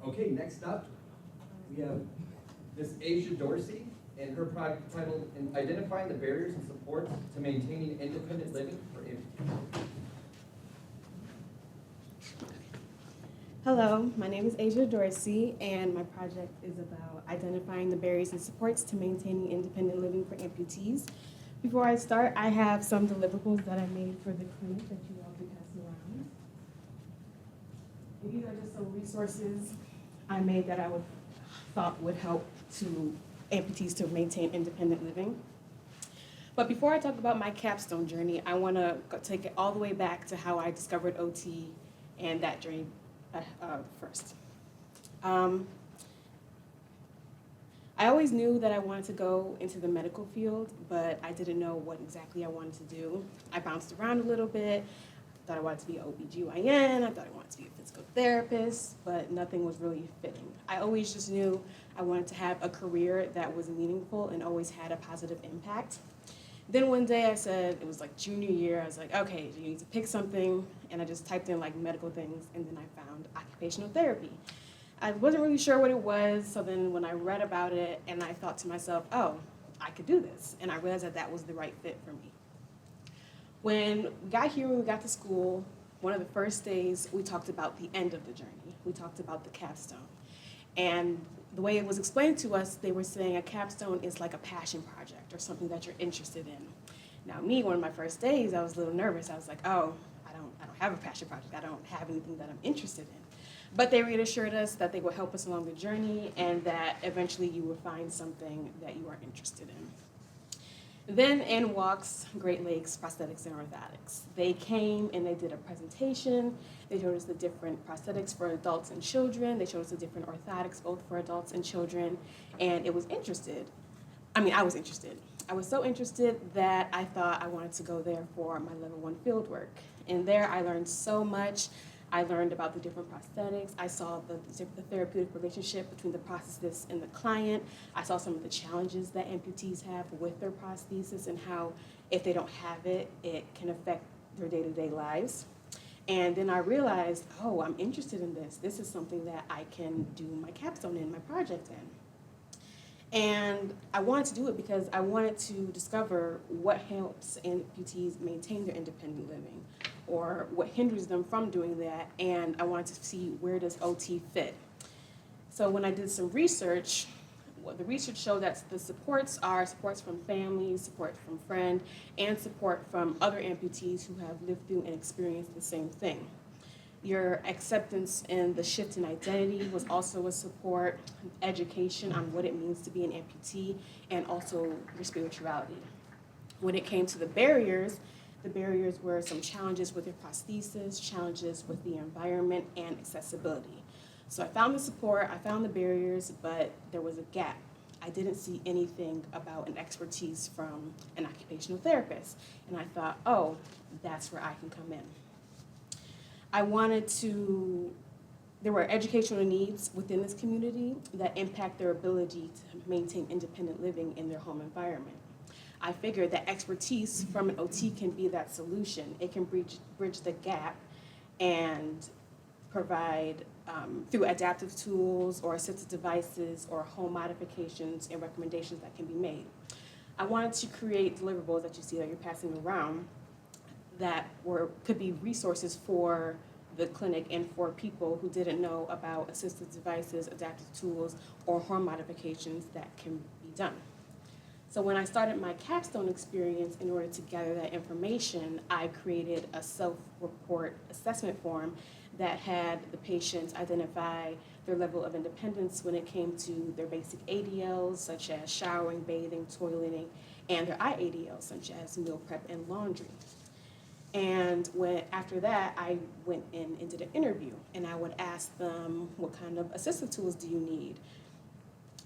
Okay, next up, we have Miss Asia Dorsey and her project titled Identifying the Barriers and Supports to Maintaining Independent Living for Amputees. Hello, my name is Asia Dorsey, and my project is about identifying the barriers and supports to maintaining independent living for amputees. Before I start, I have some deliverables that I made for the clinic that you all can pass around. And these are just some resources I made that I thought would help to amputees to maintain independent living. But before I talk about my capstone journey, I want to take it all the way back to how I discovered OT and that journey first. I always knew that I wanted to go into the medical field, but I didn't know what exactly I wanted to do. I bounced around a little bit. I thought I wanted to be an OBGYN. I thought I wanted to be a physical therapist, but nothing was really fitting. I always just knew I wanted to have a career that was meaningful and always had a positive impact. Then one day I said, it was like junior year, I was like, okay, you need to pick something, and I just typed in like medical things, and then I found occupational therapy. I wasn't really sure what it was, so then when I read about it, and I thought to myself, oh, I could do this, and I realized that that was the right fit for me. When we got here, when we got to school, one of the first days, we talked about the end of the journey. We talked about the capstone. And the way it was explained to us, they were saying a capstone is like a passion project or something that you're interested in. Now me, one of my first days, I was a little nervous. I was like, oh, I don't have a passion project. I don't have anything that I'm interested in. But they reassured us that they would help us along the journey and that eventually you would find something that you are interested in. Then in walks Great Lakes Prosthetics and Orthotics. They came and they did a presentation. They showed us the different prosthetics for adults and children. They showed us the different orthotics, both for adults and children. And I was interested. I was so interested that I thought I wanted to go there for my level 1 field work. And there I learned so much. I learned about the different prosthetics. I saw the therapeutic relationship between the prosthetist and the client. I saw some of the challenges that amputees have with their prosthesis and how if they don't have it, it can affect their day-to-day lives. And then I realized, oh, I'm interested in this. This is something that I can do my capstone in, my project in. And I wanted to do it because I wanted to discover what helps amputees maintain their independent living or what hinders them from doing that, and I wanted to see where does OT fit. So when I did some research, the research showed that the supports are supports from families, support from friends, and support from other amputees who have lived through and experienced the same thing. Your acceptance and the shift in identity was also a support, education on what it means to be an amputee, and also your spirituality. When it came to the barriers were some challenges with your prosthesis, challenges with the environment, and accessibility. So I found the support, I found the barriers, but there was a gap. I didn't see anything about an expertise from an occupational therapist. And I thought, oh, that's where I can come in. There were educational needs within this community that impact their ability to maintain independent living in their home environment. I figured that expertise from an OT can be that solution. It can bridge the gap and provide through adaptive tools or assistive devices or home modifications and recommendations that can be made. I wanted to create deliverables that you see that you're passing around that could be resources for the clinic and for people who didn't know about assistive devices, adaptive tools, or home modifications that can be done. So when I started my capstone experience, in order to gather that information, I created a self-report assessment form that had the patients identify their level of independence when it came to their basic ADLs, such as showering, bathing, toileting, and their IADLs, such as meal prep and laundry. And after that, I went in and did an interview, and I would ask them, what kind of assistive tools do you need?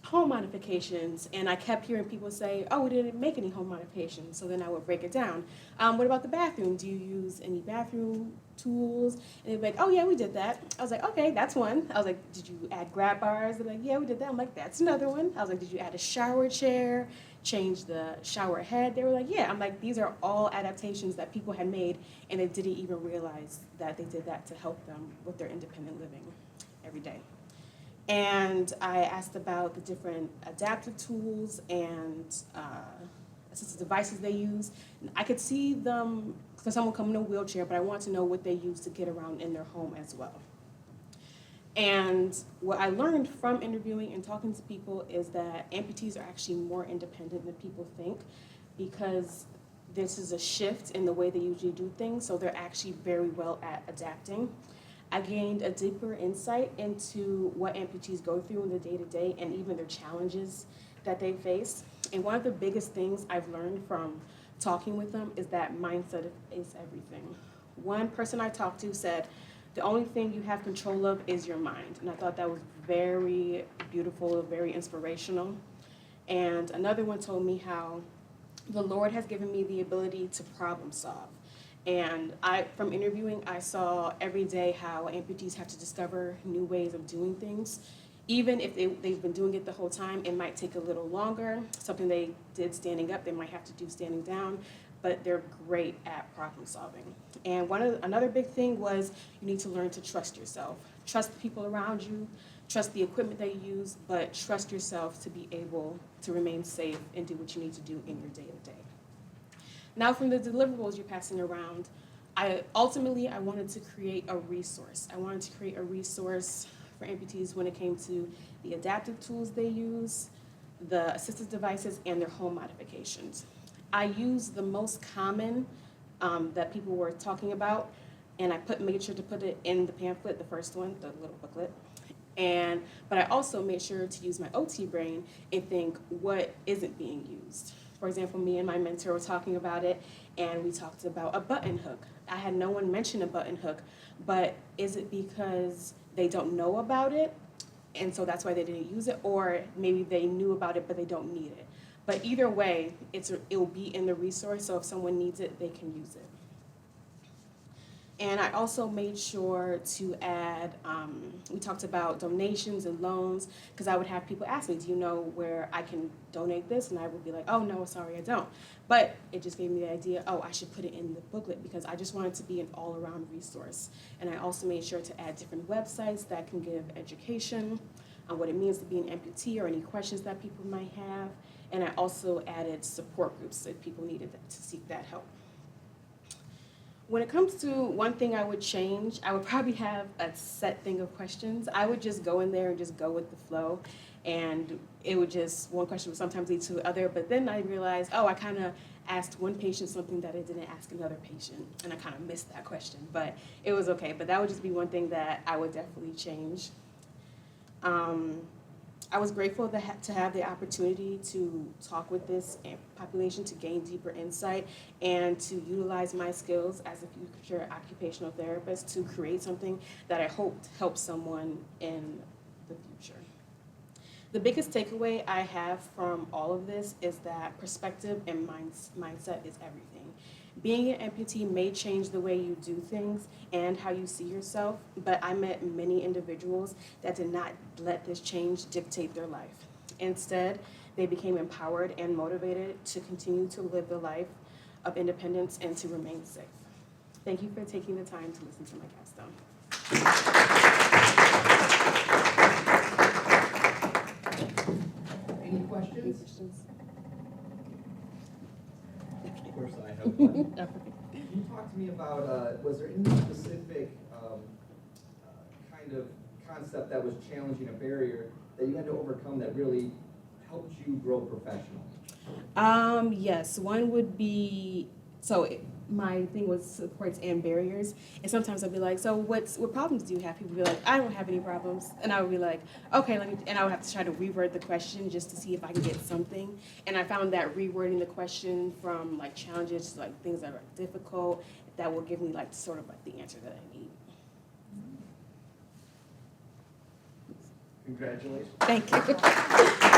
Home modifications, and I kept hearing people say, oh, we didn't make any home modifications, so then I would break it down. What about the bathroom? Do you use any bathroom tools? And they'd be like, oh yeah, we did that. I was like, okay, that's one. I was like, did you add grab bars? They're like, yeah, we did that. I'm like, that's another one. I was like, did you add a shower chair, change the shower head? They were like, yeah. I'm like, these are all adaptations that people had made, and they didn't even realize that they did that to help them with their independent living every day. And I asked about the different adaptive tools and assistive devices they use. I could see them for someone coming in a wheelchair, but I wanted to know what they use to get around in their home as well. And what I learned from interviewing and talking to people is that amputees are actually more independent than people think, because this is a shift in the way they usually do things, so they're actually very well at adapting. I gained a deeper insight into what amputees go through in their day-to-day and even their challenges that they face. And one of the biggest things I've learned from talking with them is that mindset is everything. One person I talked to said, the only thing you have control of is your mind. And I thought that was very beautiful, very inspirational. And another one told me how the Lord has given me the ability to problem solve. And from interviewing, I saw every day how amputees have to discover new ways of doing things. Even if they've been doing it the whole time, it might take a little longer. Something they did standing up, they might have to do standing down, but they're great at problem solving. And another big thing was you need to learn to trust yourself. Trust the people around you, trust the equipment that you use, but trust yourself to be able to remain safe and do what you need to do in your day-to-day. Now, from the deliverables you're passing around, I wanted to create a resource. I wanted to create a resource for amputees when it came to the adaptive tools they use, the assistive devices, and their home modifications. I used the most common that people were talking about, and I made sure to put it in the pamphlet, the first one, the little booklet. But I also made sure to use my OT brain and think what isn't being used. For example, me and my mentor were talking about it, and we talked about a button hook. I had no one mention a button hook, but is it because they don't know about it, and so that's why they didn't use it, or maybe they knew about it, but they don't need it? But either way, it'll be in the resource, so if someone needs it, they can use it. And I also made sure to add, we talked about donations and loans, because I would have people ask me, do you know where I can donate this? And I would be like, oh, no, sorry, I don't. But it just gave me the idea, oh, I should put it in the booklet, because I just wanted to be an all-around resource. And I also made sure to add different websites that can give education on what it means to be an amputee or any questions that people might have. And I also added support groups if people needed to seek that help. When it comes to one thing I would change, I would probably have a set thing of questions. I would just go in there and just go with the flow. And it would one question would sometimes lead to the other, but then I realized, oh, I kind of asked one patient something that I didn't ask another patient, and I kind of missed that question, but it was okay. But that would just be one thing that I would definitely change. I was grateful to have the opportunity to talk with this population to gain deeper insight and to utilize my skills as a future occupational therapist to create something that I hoped helps someone in the future. The biggest takeaway I have from all of this is that perspective and mindset is everything. Being an amputee may change the way you do things and how you see yourself, but I met many individuals that did not let this change dictate their life. Instead, they became empowered and motivated to continue to live the life of independence and to remain safe. Thank you for taking the time to listen to my capstone. Any questions? Any questions? Of course I have one. Can you talk to me about, was there any specific kind of concept that was challenging, a barrier that you had to overcome that really helped you grow professionally? Yes, one would be, my thing was supports and barriers, and sometimes I'd be like, so what problems do you have? People would be like, I don't have any problems, and I would be like, okay, and I would have to try to reword the question just to see if I can get something, and I found that rewording the question from like challenges to like things that are difficult, that will give me like sort of like the answer that I need. Congratulations. Thank you.